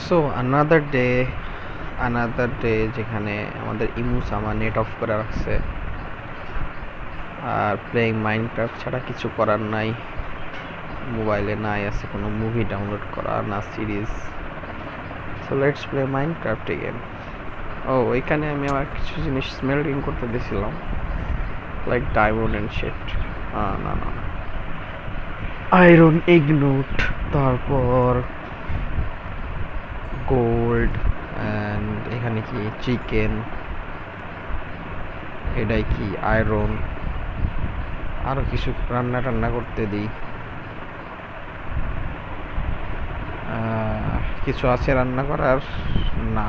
So another day যেখানে আমাদের ইমু সামা নেট অফ করে রাখছে আর প্লেইং মাইনক্রাফট ছাড়া কিছু করার নাই। মোবাইলে নাই আছে কোনো মুভি ডাউনলোড করা না series. So let's play Minecraft again. ও এখানে আমি আমার কিছু জিনিস স্মেল্টিং করতে দিয়েছিলাম, লাইক ডায়মন্ড অ্যান্ড শিট। না না না, আয়রন ইগনোট, তারপর গোল্ড অ্যান্ড এখানে কি চিকেন, এটাই কি আয়রন। আরও কিছু রান্না টান্না করতে দিই। কিছু আছে রান্না করার? না,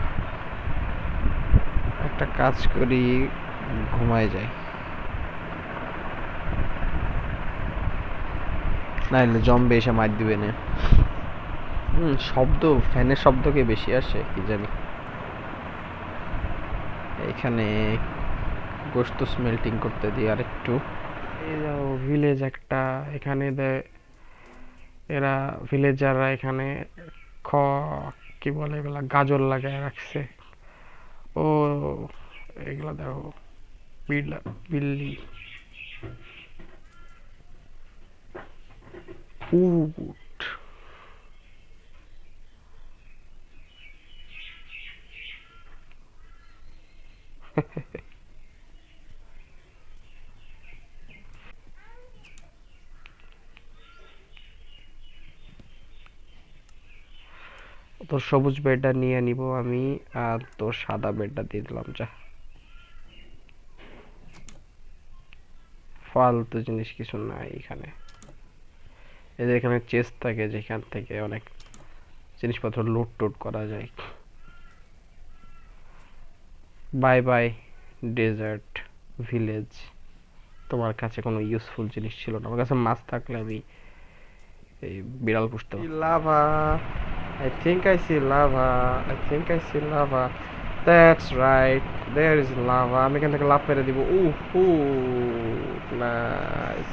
একটা কাজ করি, ঘুমায় যাই, নাইলে জম্বে এসে মার দিবে না। শব্দ, ফ্যানের শব্দকে বেশি আসে কি জানি। এখানে গোস্ত স্মেল্টিং করতে দিই আর একটু। এই যাও ভিলেজ একটা, এখানে এরা ভিলেজাররা এখানে খ কি বলে এগুলা, গাজর লাগায় রাখছে। ও এগুলা দেখো, বিল্লি, উট। তোর সবুজ বেডটা নিয়ে নিব আমি, আর তোর সাদা বেডটা দিয়ে দিলাম। যা, ফালতু জিনিস কিছু নাই এখানে। এদের এখানে চেস্ট থাকে যেখান থেকে অনেক জিনিসপত্র লুট টুট করা যায়। বাই বাই ডেজার্ট ভিলেজ, তোমার কাছে কোনো ইউজফুল জিনিস ছিল না। আমার কাছে মাছ থাকলে আমি এই বিড়াল পুষতে পারতাম। Lava, I think I see lava. I think I see lava. That's right. There is lava. আমি এখান থেকে লাফ মেরে দিব। Nice.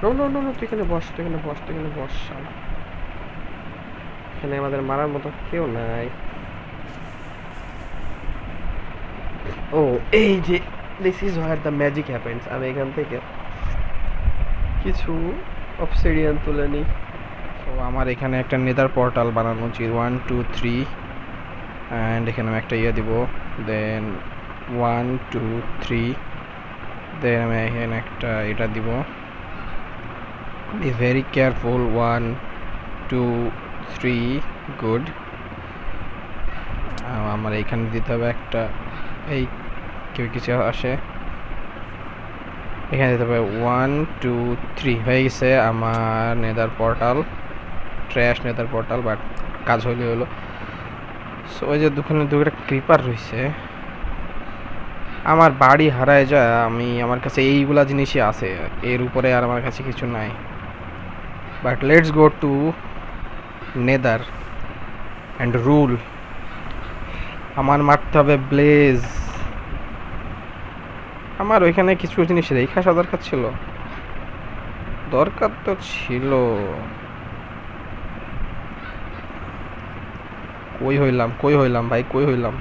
No no no no, তুই এখানে বস, তুই এখানে বস, তুই এখানে বস। এখানে আমাদের মারার মতো কেউ নাই। ও এই যে, this is where the magic happens. আমি এখান থেকে কিছু অবসিডিয়ান তুলে নিই। তো আমার এখানে একটা নেদার পোর্টাল বানানো উচিত। 1 2 3 অ্যান্ড এখানে আমি একটা ইয়ে দিব। দেন 1 2 3, দেন আমি এখানে একটা এটা দিব। Be very careful. 1 2 3, গুড। আমার এইখানে দিতে হবে একটা, এই কেউ কিছু আসে, এখানে দিতে হবে 1 2 3। হয়ে গেছে আমার Nether portal, trash Nether portal, but কাজ হইলে হলো। সো ওই যে দোকানে দুটো ক্রিপার রয়েছে, আমার বাড়ি হারায় যায়। আমার কাছে এইগুলা জিনিসই আছে, এর উপরে আর আমার কাছে কিছু নাই। But let's go to Nether and rule. আমার মারতে হবে ব্লেজ। আমার ওইখানে কিছু জিনিস রেখে আসা দরকার ছিল, দরকার তো ছিল। কই হইলাম ভাই, কই হইলাম?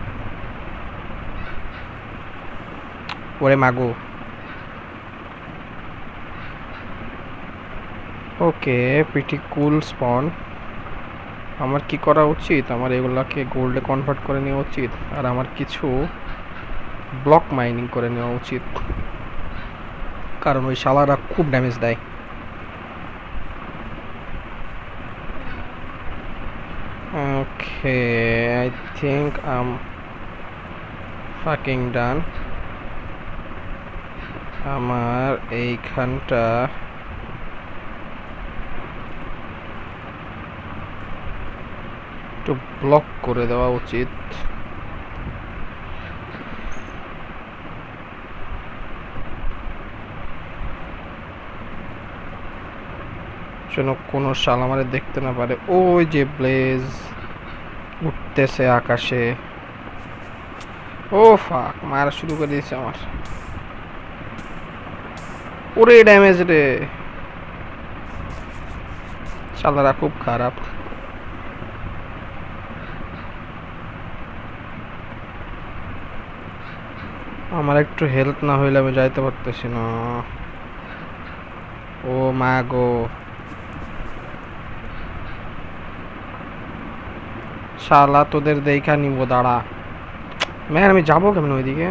ওরে মাগো। ওকে, প্রিটি কুল স্পন। আমার কি করা উচিত? আমার এগুলাকে গোল্ডে কনভার্ট করে নেওয়া উচিত, আর আমার কিছু ব্লক মাইনিং করে নেওয়া উচিত, কারণ ওই শালারা খুব ড্যামেজ দেয়। ওকে, আই থিঙ্ক আম ফাকিং ডান। আমার এইখানটা একটু ব্লক করে দেওয়া উচিত। যেন কোনো শাল আমারে দেখতে না পারে। ওই যে ব্লেজ উঠতেছে আকাশে। ও ফাক, মারা শুরু করে দিয়েছে আমার। ওরে ড্যামেজ রে, শালারা খুব খারাপ। আমার একটু হেল্প না হইলে আমি যাইতে পারতেছি না। ও মা গো, শালা তোদের দেখা নিব, দাঁড়া। ম্যান আমি যাবো কেমন ওইদিকে?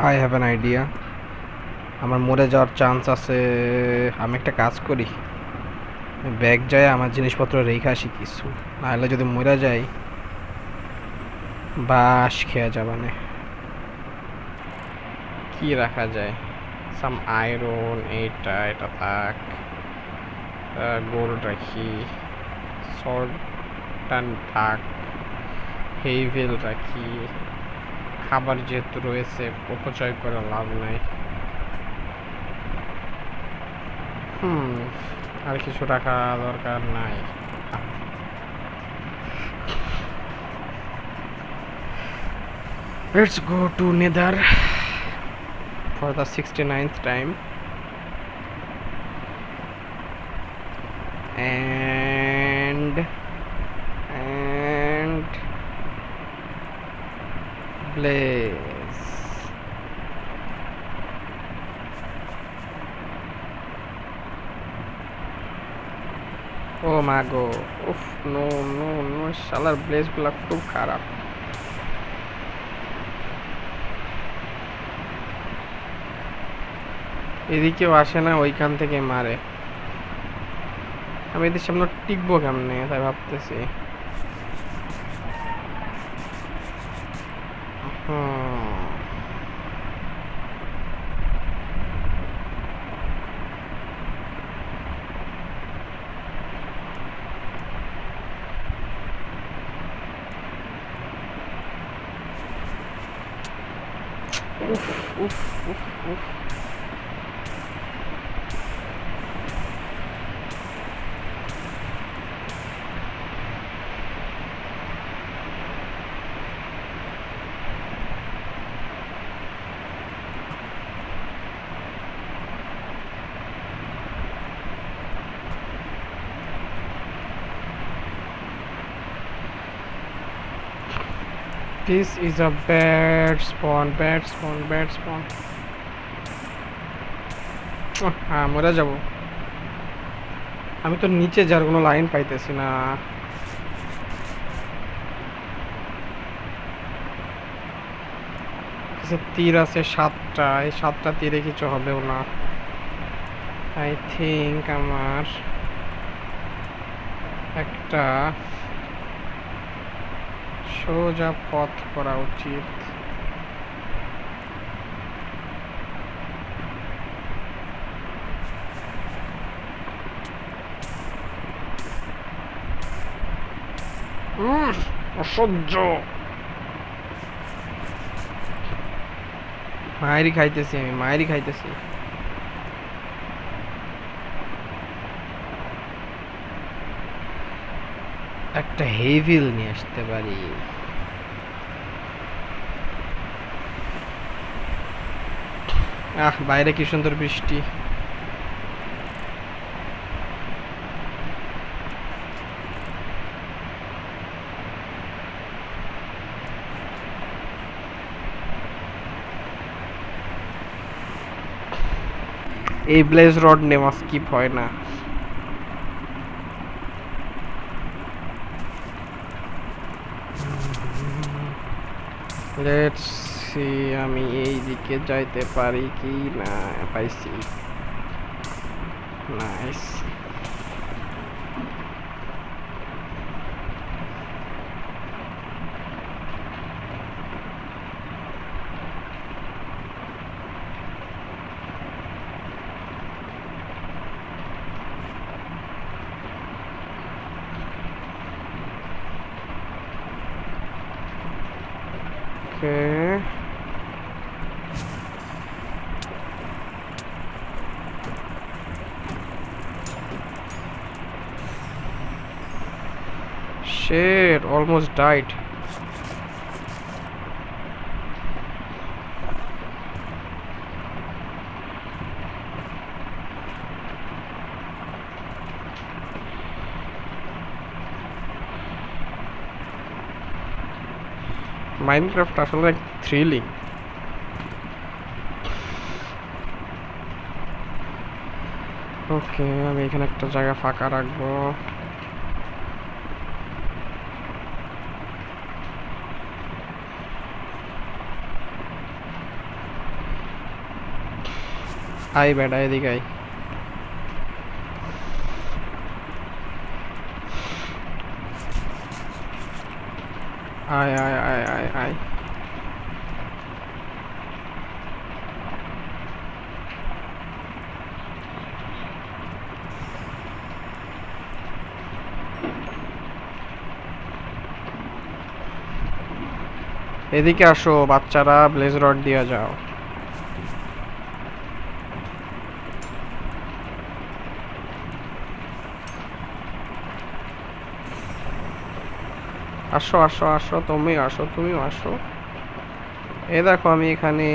আই হ্যাভ অ্যান আইডিয়া, আমার মরে যাওয়ার চান্স আছে। আমি একটা কাজ করি, ব্যাগ যায় আমার জিনিসপত্র রেখে আসি কিছু, নাহলে যদি মরে যাই বাস খেয়ে যাবানে। কি রাখা যায়? সাম আয়রন, এটা থাক, গোল্ড রাখি, সল্ট টান থাক, হেইভেল রাখি। খাবার যেহেতু রয়েছে অপচয় করে লাভ নাই। আর কিছু রাখা দরকার নাই। Let's go to Nether for the 69th time. And blaze. Oh my god. Oof, no, শালার ব্লেজ গুলা খুব খারাপ। এদিকেও আসে না, ওইখান থেকে মারে। আমি এদের সামনে টিকবো কেমনে তাই ভাবতেছি। উফ উফ উফ উফ, this is a bad spawn. হ্যাঁ মরে যাব। আমি তো নিচে যার কোনো লাইন পাইতেছি না। তীর আছে 7টা, এই 7টা তীরে কিছু হবেও না। আই থিঙ্ক আমার একটা সোজা পথ করা উচিত। অসহ্য, মায়েরই খাইতেছি একটা হেভিল নিয়ে আসতে পারি। বাইরে কি সুন্দর বৃষ্টি। এই ব্লেজ রড নেওয়া স্কিপ হয় না। লেটস সি আমি এই দিকে যাইতে পারি কি না। পাইছি, nice. Okay. Shit, almost died. Minecraft আসলে থ্রিলিং। ওকে, আমি এখানে একটা জায়গা ফাঁকা রাখবো। আই বেটা, এদিকে আই। আয় আয় আয় আয় আয়। এদিকে আসো বাচ্চারা, ব্লেজ রড দিয়ে যাও। আসো আসো আসো, তুমি আসো, তুমি আসো। এই দেখো আমি এখানে।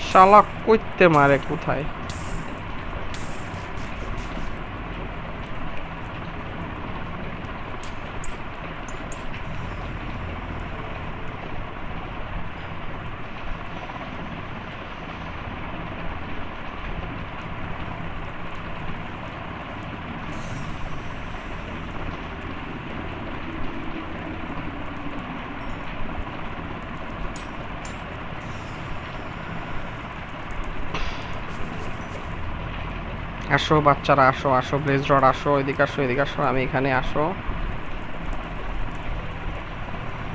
শালা কইতে মারে কোথায়? আসো বাচ্চারা, আসো আসো, ব্লেজ রড আসো, এদিকে আসো, এদিকে আসো, আমি এখানে আসো।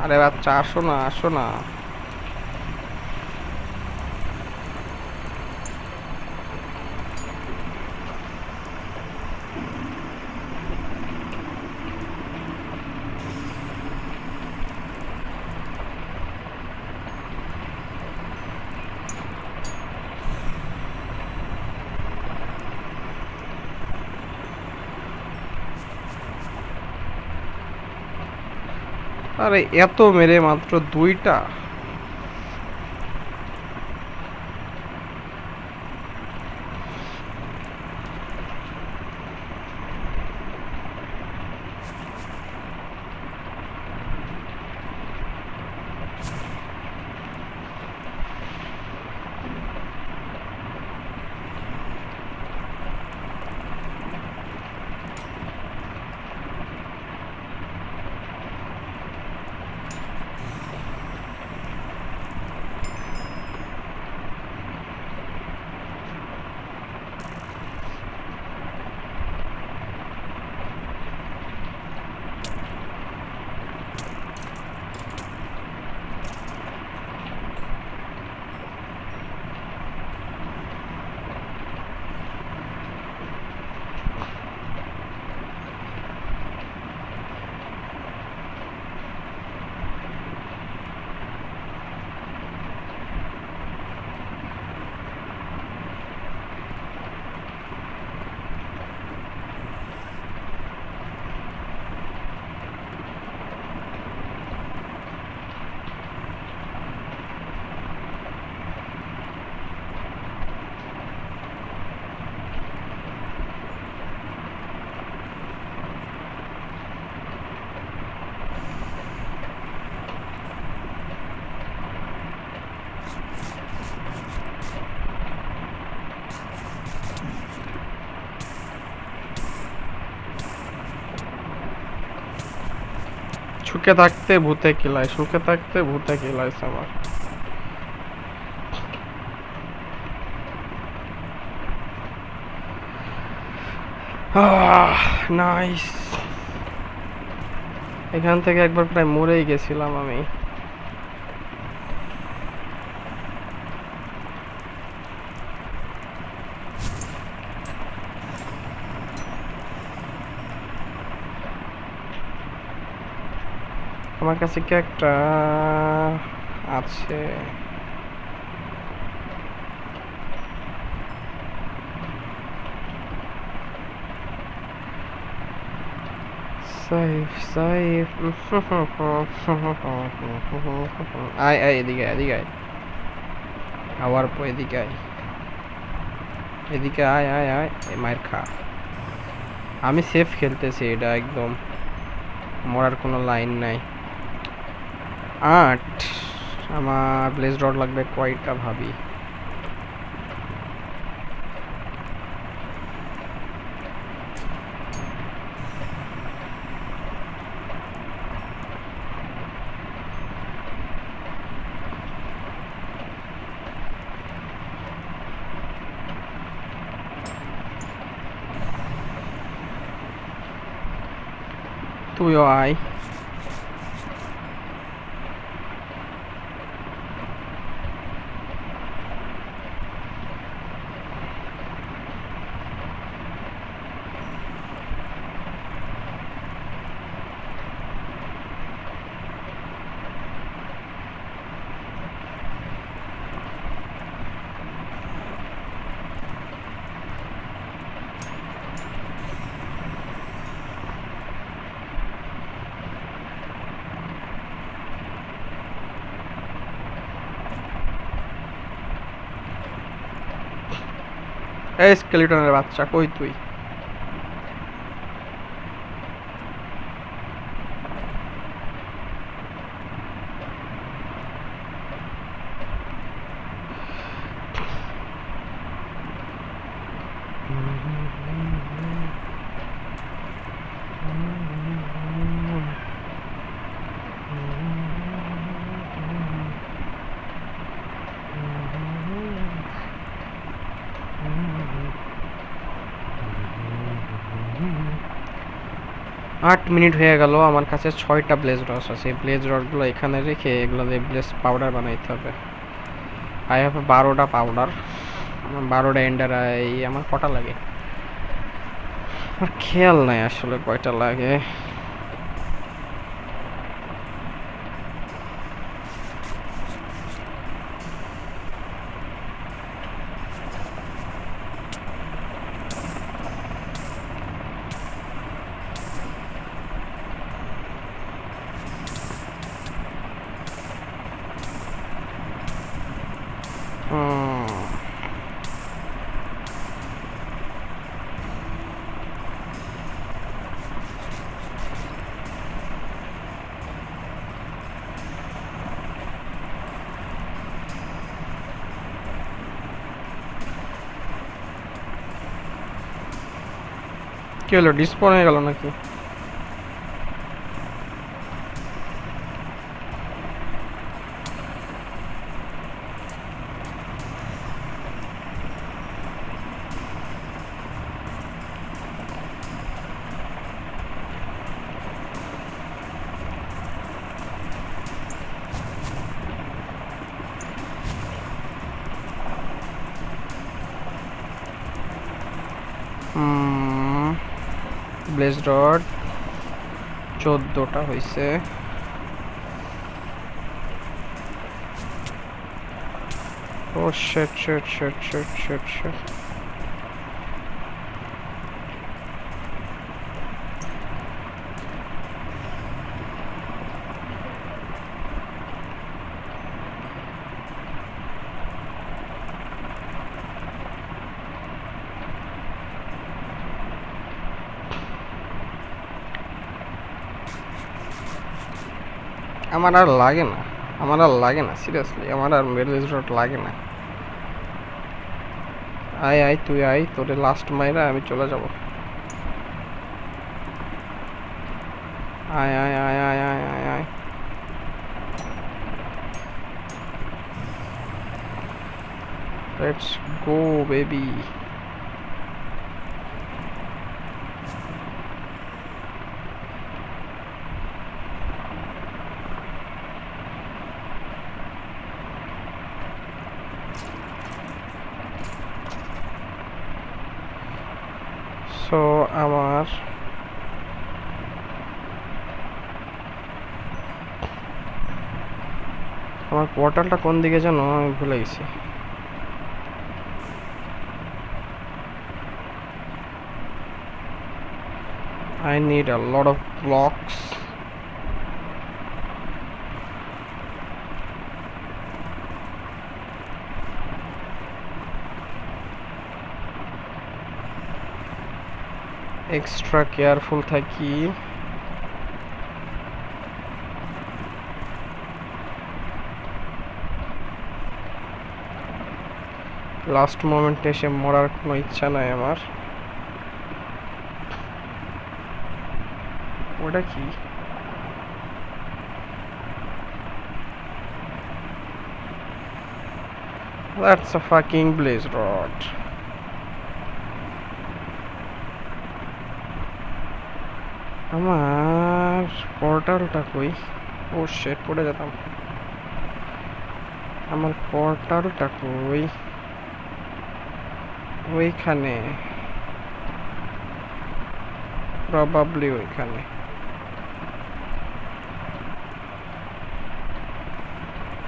আরে বাচ্চা আসো না, আসো না। আরে এত মেরে মাত্র দুইটা? সুখে থাকতে ভূতে কিলায়, সুখে থাকতে ভূতে কিলাইছে আমার। নাইস। এখান থেকে একবার প্রায় মরেই গেছিলাম আমি। আমার কাছে কি একটা আছে? Safe safe. আয় আয়, এদিকে এদিকে আয়। আবার এদিকে আয়, এদিকে আয় আয় আয়, মায়ের খা। আমি সেফ খেলতেছি, এটা একদম মরার কোনো লাইন নাই। 8 আমার ব্লেজ রড লাগবে কয়টা ভাবি। তুইও আয়। এই স্কেলিটনের বাচ্চা কই তুই? আট মিনিট হয়ে গেল, আমার কাছে 6টা ব্লেজ রড আছে। এই ব্লেজ রডগুলো এখানে রেখে এগুলো দিয়ে ব্লেজ পাউডার বানাইতে হবে। আই হ্যাভ 12টা পাউডার, 12টা এন্ডার। এই আমার কটা লাগে আর খেয়াল নাই আসলে কয়টা লাগে। কি হলো, ডিসপন হয়ে গেল নাকি? ব্লেজ রড 14টা হয়েছে। Oh shit shit shit shit shit shit. আমার আর লাগে না, আমার আর লাগে না, সিরিয়াসলি আমার আর ব্লেজ রড লাগে না। আয় আয় তুই আয়, তোরে লাস্ট মাইরা আমি চলে যাব। আয় আয় আয় আয় আয় আয় আয়। Let's go baby. সো আমার পোর্টালটা কোন দিকে যেন আমি ভুলে গেছি। I need a lot of blocks. Extra careful থাকি। লাস্ট মোমেন্টে এসে মরার কোনো ইচ্ছা নাই আমার। ওটা কি? That's a fucking blaze rod. আমার পোর্টালটা কই? ও শিট, পড়ে যেতাম। আমার পোর্টালটা কই? ওইখানে, প্রবাবলি ওইখানে।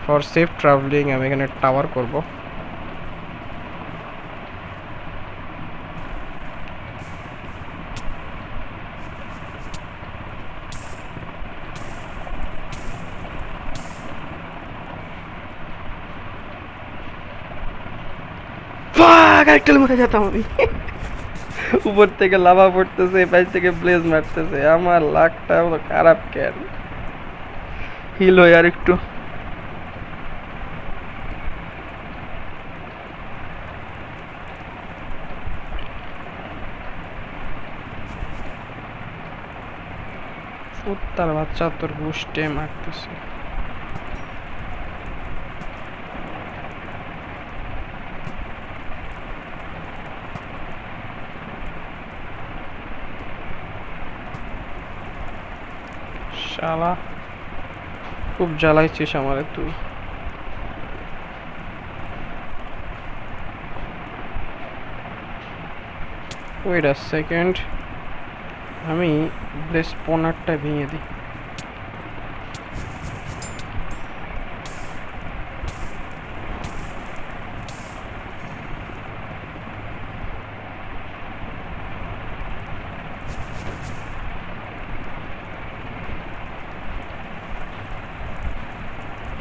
ফর সেফ ট্রাভেলিং আমি এখানে টাওয়ার করব। একটার মধ্যে যেতাম আমি। উপর থেকে লাভা পড়তেছে, পাশ থেকে ব্লেজ মারতেছে, আমার লাকটা খারাপ কেন? হিল হয় আর একটু। কুত্তার বাচ্চা তোর গুষ্টে মারতেছে। শালা খুব জ্বালাইছিস আমারে তুই। ওয়েট আ সেকেন্ড, আমি ব্লেস স্পনারটা ভেঙে দিই।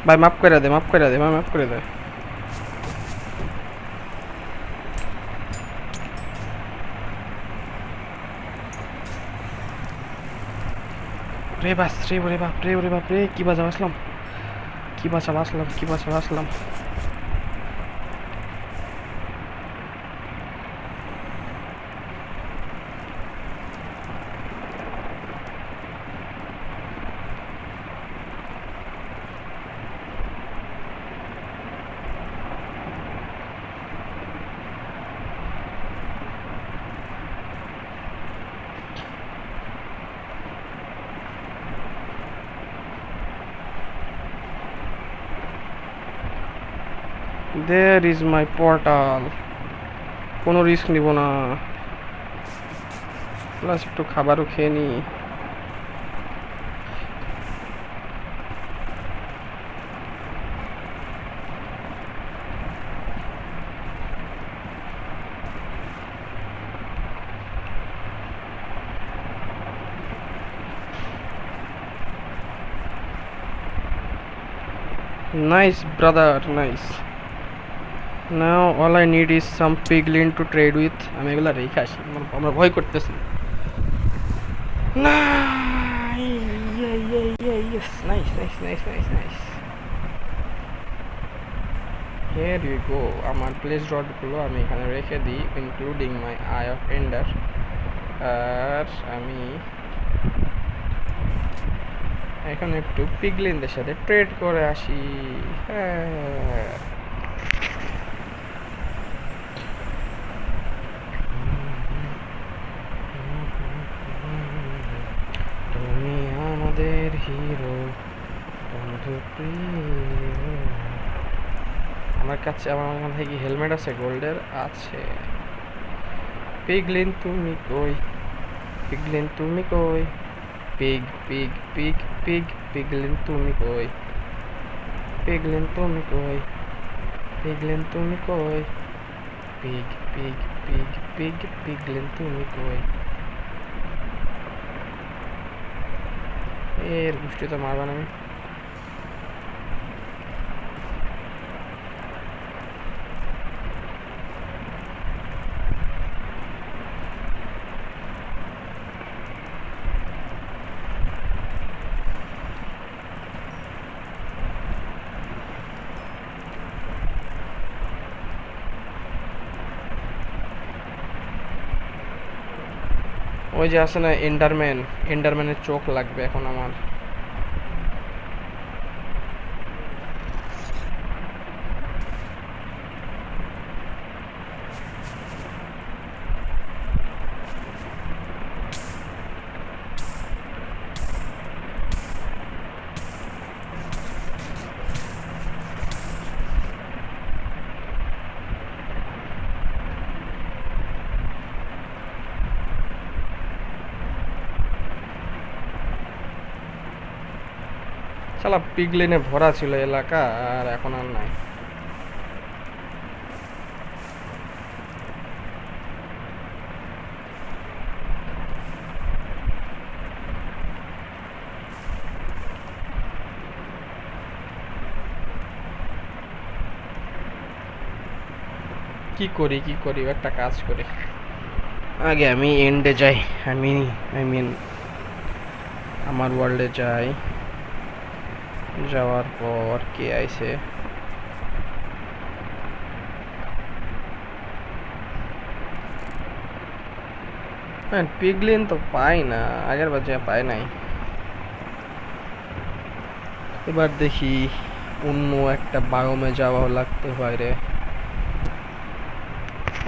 ভাই মাফ করে দে, মাফ করে দে ভাই, মাফ করে দে। রে বাস রে, ওরে বাপ রে, ওরে বাপ রে, কি বাজা বাসলাম, কি বাঁচা বাসলাম, কি বাঁচা বাসলাম। There is my portal. কোনো রিস্ক নিব না, প্লাস একটু খাবারও খেয়ে নি। Nice brother, nice. Now all I need is some piglin to trade with. আমি এগুলা রেখে আসি, আমরা ভয় করতেছি না। Yes, nice, nice, nice, nice, nice. Here you go. আমার প্লেস রডগুলো আমি এখানে রেখে দিই, including my eye of ender. আর আমি এখন একটু পিগলিনদের সাথে ট্রেড করে আসি। হ্যাঁ, তুমি আমাদের হিরো, বন্ধু প্রিয়। আমার কাছে, আমার কাছে কি হেলমেট আছে গোল্ডের? আছে। পিগলিন তুমি কই, পিগলিন তুমি কই, পিগ পিগ পিগ পিগ, পিগলিন তুমি কই, পিগলিন তুমি কই, পিগলিন তুমি কই, পিগ পিগ পিগ পিগ, পিগলিন তুমি কই। এর গোষ্ঠী তো মারবা না আমি। ওই যে আছে না এন্ডারম্যানের চোখ লাগবে এখন আমার। শালা পিগলিনে ভরা ছিল এলাকা, আর এখন আর নাই। কি করি একটা কাজ করি, আগে আমি এন্ডে যাই। আই মিন আমার ওয়ার্ল্ডে যাই। যাওয়ার পর কে আইছে? হ্যাঁ, পিগলিন তো পাই না, আগের বার যা পাই নাই। এবার দেখি অন্য একটা বায়োমে যাওয়া লাগতে পারে,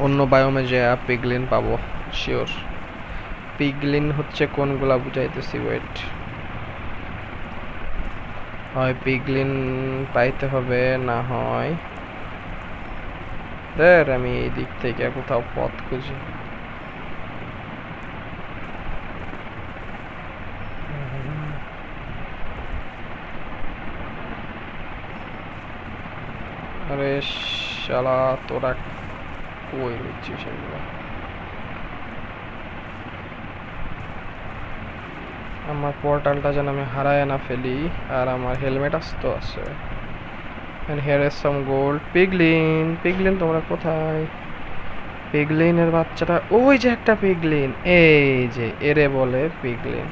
অন্য বায়োমে যা পিগলিন পাবো শিওর। পিগলিন হচ্ছে কোনগুলা বুঝাইতেছি, ওয়েট। হয় পিগলিন পাইতে হবে, না হয় আমি এই দিক থেকে কোথাও পথ খুঁজি। আরে শালা তোরা কই রয়েছিস এগুলো? আমার পোর্টালটা যেন আমি হারায় না ফেলি। আর আমার হেলমেট আসতো আছে। And here is some gold. পিগলিন তোমরা কোথায়? পিগলিনের বাচ্চাটা ওই যে একটা পিগলিন, এই যে এরে বলে পিগলিন।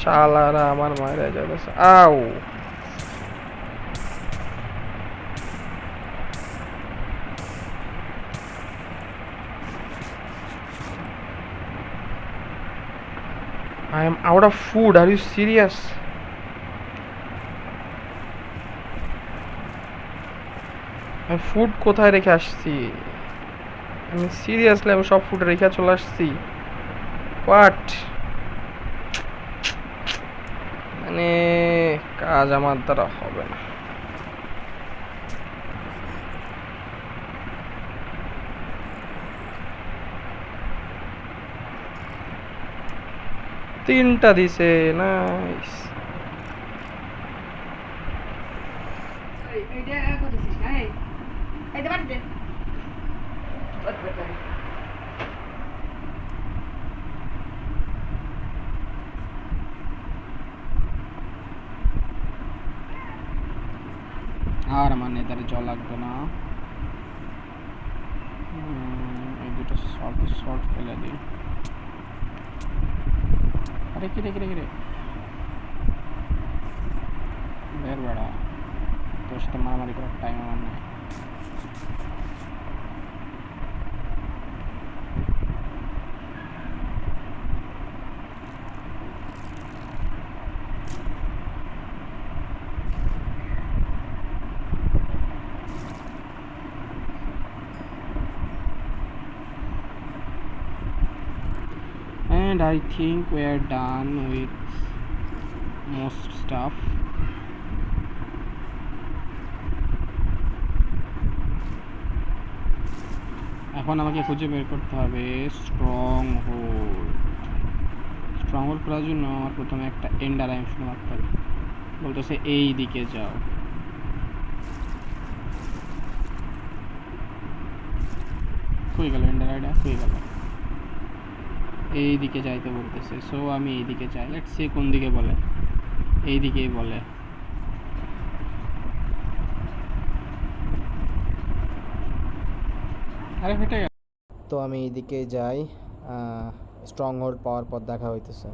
শালারা আমার মায়েরা যাচ্ছে। আউ, I am out of food. Are you serious? আমি ফুড কোথায় রেখে আসছি? আমি সিরিয়াসলি আমি সব ফুড রেখে চলে আসছি। হোয়াট? মানে কাজ আমার দ্বারা হবে না। তিনটা দিছে, নাইস। আর আমার নেতারে জল লাগবে না। এই দুটো শর্ট ফেলে দিই। আরে কি রে বের বেড়া, তোর সাথে মারামারি করার টাইম আমার নেই। And I think we are done with most stuff. এখন আমাকে খুঁজে বের করতে হবে স্ট্রং হোল্ড করার জন্য আমার প্রথমে একটা এন্ডার আইম শুনে মারতে হবে। বলতেছে এই দিকে যাও। কই গেল এন্ডার আইডা? কই গেল? এই দিকে যাইতে বলতেছে, সো আমি এই দিকে যাই। লেটস সি কোন দিকে বলে। এই দিকেই বলে। আরে ফেটে গেল। তো আমি এইদিকে যাই, স্ট্রং হোল্ড পাওয়ার পর দেখা হইতেছে।